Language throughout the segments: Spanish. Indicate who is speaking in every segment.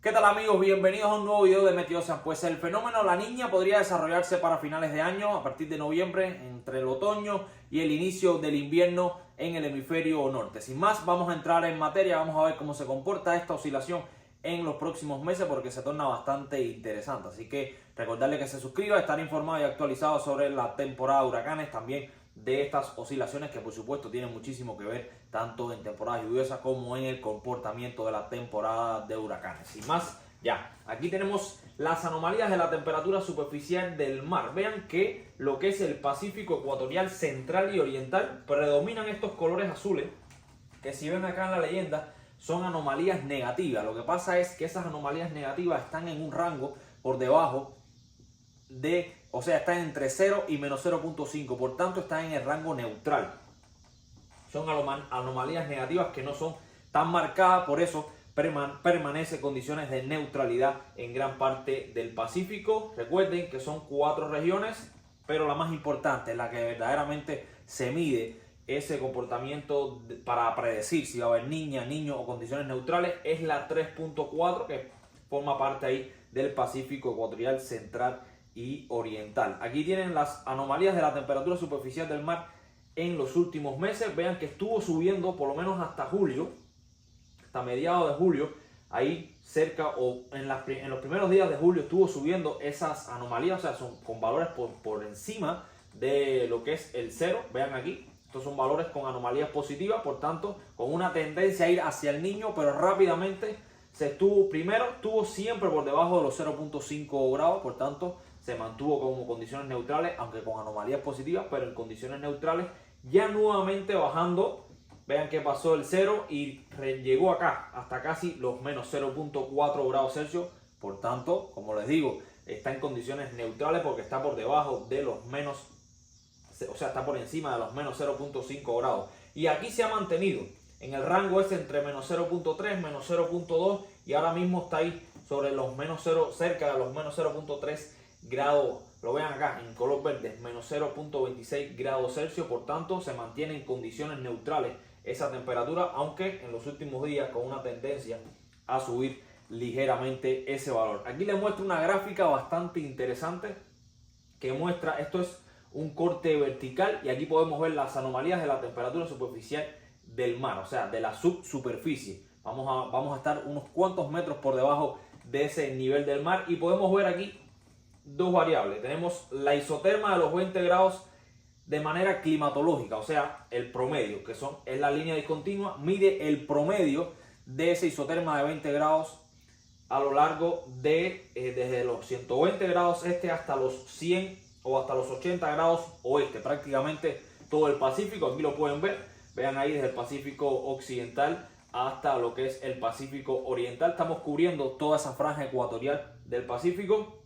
Speaker 1: ¿Qué tal amigos? Bienvenidos a un nuevo video de Meteocean. Pues el fenómeno La Niña podría desarrollarse para finales de año, a partir de noviembre, entre el otoño y el inicio del invierno en el hemisferio norte. Sin más, vamos a entrar en materia, vamos a ver cómo se comporta esta oscilación en los próximos meses porque se torna bastante interesante. Así que recordarle que se suscriba, estar informado y actualizado sobre la temporada de huracanes, también de estas oscilaciones que por supuesto tienen muchísimo que ver tanto en temporada lluviosa como en el comportamiento de la temporada de huracanes. Sin más, ya, aquí tenemos las anomalías de la temperatura superficial del mar. Vean que lo que es el Pacífico ecuatorial central y oriental predominan estos colores azules que, si ven acá en la leyenda, son anomalías negativas. Lo que pasa es que esas anomalías negativas están en un rango por debajo de, o sea, están entre 0 y menos 0.5, por tanto están en el rango neutral. Son anomalías negativas que no son tan marcadas, por eso permanece condiciones de neutralidad en gran parte del Pacífico. Recuerden que son 4 regiones, pero la más importante, la que verdaderamente se mide ese comportamiento para predecir si va a haber niña, niño o condiciones neutrales, es la 3.4, que forma parte ahí del Pacífico ecuatorial central y oriental. Aquí tienen las anomalías de la temperatura superficial del mar en los últimos meses. Vean que estuvo subiendo por lo menos hasta julio, hasta mediados de julio, ahí cerca o en los primeros días de julio estuvo subiendo esas anomalías, o sea, son con valores por encima de lo que es el cero. Vean aquí, estos son valores con anomalías positivas, por tanto, con una tendencia a ir hacia el niño, pero rápidamente estuvo siempre por debajo de los 0.5 grados, por tanto, se mantuvo como condiciones neutrales, aunque con anomalías positivas, pero en condiciones neutrales, ya nuevamente bajando. Vean que pasó el 0 y llegó acá, hasta casi los menos 0.4 grados Celsius. Por tanto, como les digo, está en condiciones neutrales porque está por debajo de los menos, o sea, está por encima de los menos 0.5 grados. Y aquí se ha mantenido en el rango ese entre menos 0.3, menos 0.2 y ahora mismo está ahí sobre los menos 0, cerca de los menos 0.3 grados. Lo vean acá en color verde, menos 0.26 grados Celsius. Por tanto, se mantiene en condiciones neutrales esa temperatura, aunque en los últimos días con una tendencia a subir ligeramente ese valor. Aquí les muestro una gráfica bastante interesante que muestra, esto es un corte vertical, y aquí podemos ver las anomalías de la temperatura superficial del mar, o sea, de la subsuperficie. Vamos a estar unos cuantos metros por debajo de ese nivel del mar y podemos ver aquí dos variables. Tenemos la isoterma de los 20 grados de manera climatológica, o sea, el promedio, que es la línea discontinua, mide el promedio de ese isoterma de 20 grados a lo largo de desde los 120 grados este hasta los 100 o hasta los 80 grados oeste, prácticamente todo el Pacífico. Aquí lo pueden ver, vean ahí desde el Pacífico occidental hasta lo que es el Pacífico oriental. Estamos cubriendo toda esa franja ecuatorial del Pacífico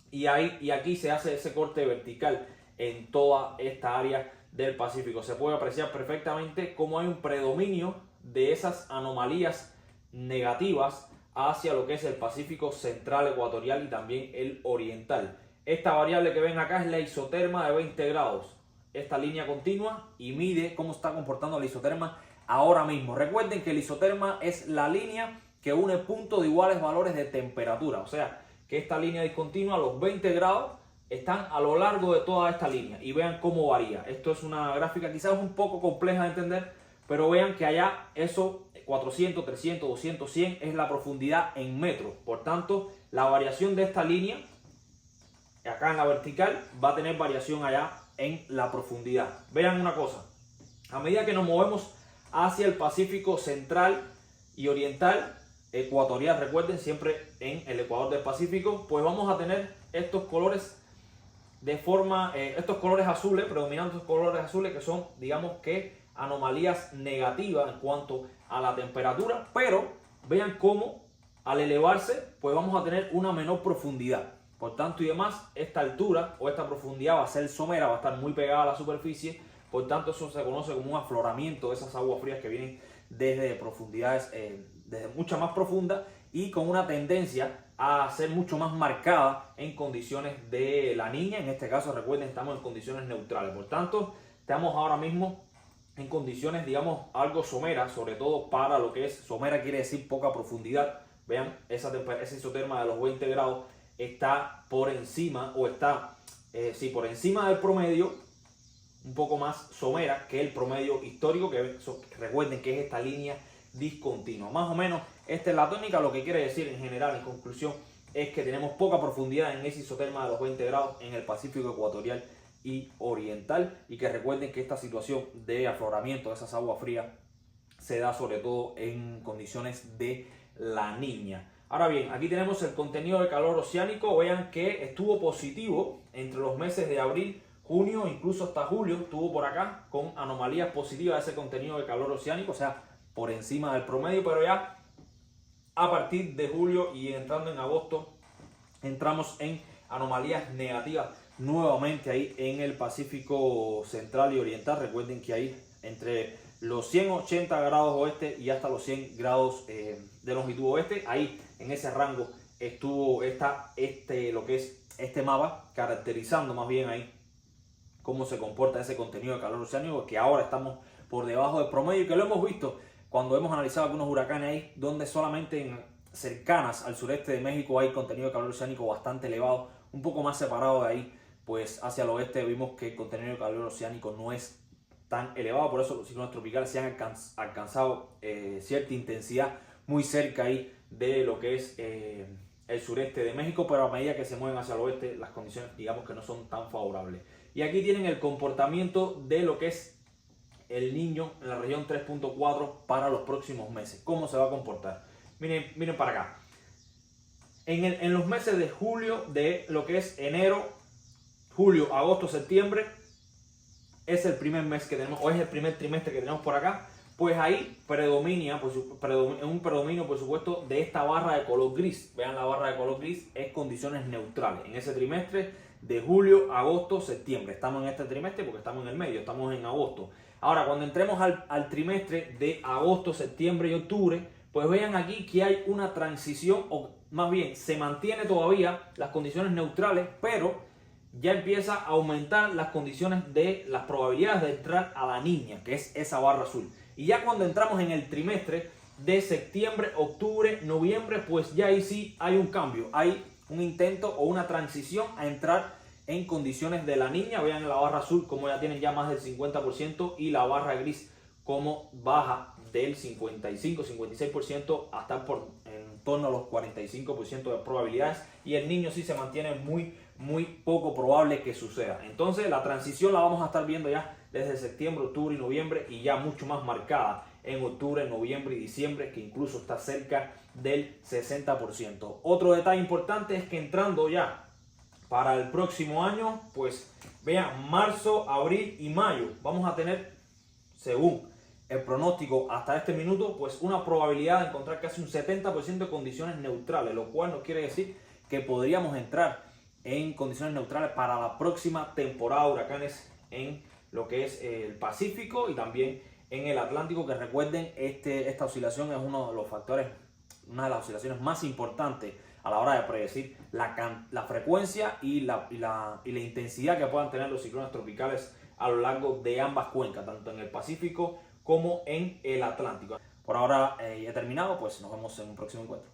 Speaker 1: y aquí se hace ese corte vertical en toda esta área del Pacífico. Se puede apreciar perfectamente cómo hay un predominio de esas anomalías negativas hacia lo que es el Pacífico central ecuatorial y también el oriental. Esta variable que ven acá es la isoterma de 20 grados. Esta línea continua y mide cómo está comportando la isoterma ahora mismo. Recuerden que el isoterma es la línea que une puntos de iguales valores de temperatura. O sea, que esta línea discontinua, los 20 grados, están a lo largo de toda esta línea. Y vean cómo varía. Esto es una gráfica quizás un poco compleja de entender, pero vean que allá eso 400, 300, 200, 100 es la profundidad en metros. Por tanto, la variación de esta línea acá en la vertical va a tener variación allá en la profundidad. Vean una cosa, a medida que nos movemos hacia el Pacífico central y oriental, ecuatorial, recuerden, siempre en el ecuador del Pacífico, pues vamos a tener estos colores estos colores azules, predominantes colores azules, que son, digamos que, anomalías negativas en cuanto a la temperatura, pero vean cómo al elevarse, pues vamos a tener una menor profundidad. Por tanto y demás, esta altura o esta profundidad va a ser somera, va a estar muy pegada a la superficie. Por tanto, eso se conoce como un afloramiento de esas aguas frías que vienen desde profundidades desde mucha más profunda y con una tendencia a ser mucho más marcada en condiciones de La Niña. En este caso, recuerden, estamos en condiciones neutrales. Por tanto, estamos ahora mismo en condiciones, digamos, algo someras, sobre todo para lo que es somera, quiere decir poca profundidad. Vean, esa isoterma de los 20 grados está por encima, o está, por encima del promedio, un poco más somera que el promedio histórico, que recuerden que es esta línea discontinua. Más o menos esta es la tónica. Lo que quiere decir en general, en conclusión, es que tenemos poca profundidad en ese isoterma de los 20 grados en el Pacífico ecuatorial y oriental, y que recuerden que esta situación de afloramiento de esas aguas frías se da sobre todo en condiciones de La Niña. Ahora bien, aquí tenemos el contenido de calor oceánico. Vean que estuvo positivo entre los meses de abril, junio, incluso hasta julio estuvo por acá con anomalías positivas de ese contenido de calor oceánico, o sea, por encima del promedio, pero ya a partir de julio y entrando en agosto entramos en anomalías negativas nuevamente ahí en el Pacífico central y oriental. Recuerden que ahí entre los 180 grados oeste y hasta los 100 grados de longitud oeste, ahí en ese rango estuvo lo que es este mapa, caracterizando más bien ahí cómo se comporta ese contenido de calor oceánico, que ahora estamos por debajo del promedio, y que lo hemos visto cuando hemos analizado algunos huracanes ahí, donde solamente cercanas al sureste de México hay contenido de calor oceánico bastante elevado. Un poco más separado de ahí, pues hacia el oeste vimos que el contenido de calor oceánico no es tan elevado. Por eso los ciclones tropicales se han alcanzado cierta intensidad muy cerca ahí de lo que es el sureste de México, pero a medida que se mueven hacia el oeste, las condiciones, digamos, que no son tan favorables. Y aquí tienen el comportamiento de lo que es el Niño en la región 3.4 para los próximos meses. ¿Cómo se va a comportar? Miren para acá. En los meses de julio, de lo que es enero, julio, agosto, septiembre, es el primer mes que tenemos, o es el primer trimestre que tenemos por acá, pues ahí predomina, un predominio, por supuesto, de esta barra de color gris. Vean, la barra de color gris es condiciones neutrales en ese trimestre de julio, agosto, septiembre. Estamos en este trimestre porque estamos en el medio, estamos en agosto. Ahora, cuando entremos al trimestre de agosto, septiembre y octubre, pues vean aquí que hay una transición, o más bien se mantiene todavía las condiciones neutrales, pero ya empieza a aumentar las condiciones de las probabilidades de entrar a La Niña, que es esa barra azul. Y ya cuando entramos en el trimestre de septiembre, octubre, noviembre, pues ya ahí sí hay un cambio, hay un intento o una transición a entrar en condiciones de La Niña. Vean la barra azul como ya tienen ya más del 50%, y la barra gris como baja del 55-56% hasta en torno a los 45% de probabilidades, y el Niño sí se mantiene muy poco probable que suceda. Entonces la transición la vamos a estar viendo ya desde septiembre, octubre y noviembre, y ya mucho más marcada en octubre, noviembre y diciembre, que incluso está cerca del 60%. Otro detalle importante es que entrando ya para el próximo año, pues vean, marzo, abril y mayo vamos a tener, según el pronóstico hasta este minuto, pues una probabilidad de encontrar casi un 70% de condiciones neutrales, lo cual nos quiere decir que podríamos entrar en condiciones neutrales para la próxima temporada de huracanes en lo que es el Pacífico y también en el Atlántico, que recuerden, esta oscilación es uno de los factores, una de las oscilaciones más importantes a la hora de predecir la frecuencia y la intensidad que puedan tener los ciclones tropicales a lo largo de ambas cuencas, tanto en el Pacífico como en el Atlántico. Por ahora ya he terminado, pues nos vemos en un próximo encuentro.